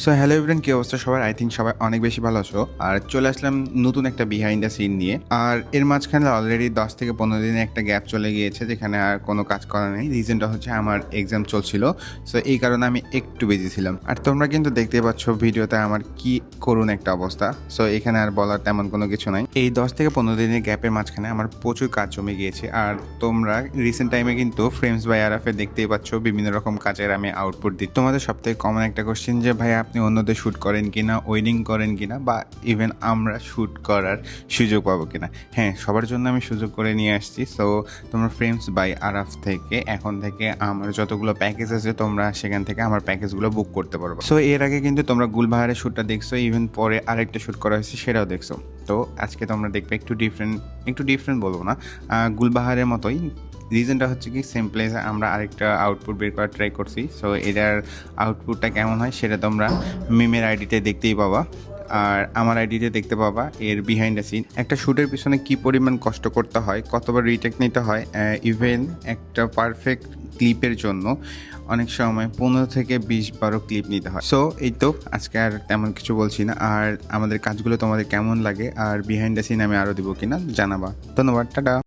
So hello everyone, কি অবস্থা সবার? আই থিঙ্ক সবাই অনেক বেশি ভালো আছো। আর চলে আসলাম নতুন একটা বিহাইন্ড দ্য সিন নিয়ে। আর এর মাঝখানে অলরেডি 10 থেকে 15 দিনের একটা গ্যাপ চলে গিয়েছে, যেখানে আর কোনো কাজ করা নেই। রিজনটা হচ্ছে আমার এক্সাম চলছিল, সো এই কারণে আমি একটু বিজি ছিলাম। আর তোমরা কিন্তু দেখতেই পাচ্ছ ভিডিওতে আমার কি করুণ একটা অবস্থা। সো এখানে আর বলার তেমন কোনো কিছু নাই। এই 10 থেকে 15 দিনের গ্যাপের মাঝখানে আমার প্রচুর কাজ জমে গিয়েছে। আর তোমরা রিসেন্ট টাইমে কিন্তু ফ্রেমস বাই আরাফে দেখতেই পাচ্ছ বিভিন্ন রকম কাজের আমি আউটপুট দিই। তোমাদের সবথেকে কমন একটা কোশ্চেন যে ভাই আপনি অন্যদের শ্যুট করেন কিনা, ওয়েডিং করেন কিনা, বা ইভেন আমরা শ্যুট করার সুযোগ পাবো কিনা। হ্যাঁ, সবার জন্য আমি সুযোগ করে নিয়ে আসছি। সো তোমরা ফ্রেমস বাই আরাফ থেকে এখন থেকে আমার যতগুলো প্যাকেজ আছে তোমরা সেখান থেকে আমার প্যাকেজগুলো বুক করতে পারবো। সো এর আগে কিন্তু তোমরা গুলবাহারের শ্যুটটা দেখছো, ইভেন পরে আরেকটা শ্যুট করা হয়েছে সেটাও দেখছো। তো আজকে তোমরা দেখবে একটু ডিফারেন্ট বলবো না, গুলবাহারের মতোই। রিজনটা হচ্ছে কি, সেম প্লেসে আমরা আরেকটা আউটপুট বের করার ট্রাই করছি। সো এটার আউটপুটটা কেমন হয় সেটা তোমরা মিমের আইডিতে দেখতেই পাবা, আর আমার আইডিতে দেখতে পাবা এর বিহাইন্ড দ্য সিন। একটা শ্যুটের পিছনে কি পরিমাণ কষ্ট করতে হয়, কতবার রিটেক নিতে হয়, ইভেন একটা পারফেক্ট ক্লিপের জন্য অনেক সময় 15 থেকে 20-12 ক্লিপ নিতে হয়। সো এই তো, আজকে আর তেমন কিছু বলছি না। আর আমাদের কাজগুলো তোমাদের কেমন লাগে আর বিহাইন্ড দ্য সিন আমি আরও দেবো কিনা জানাবা। ধন্যবাদ, টাটা।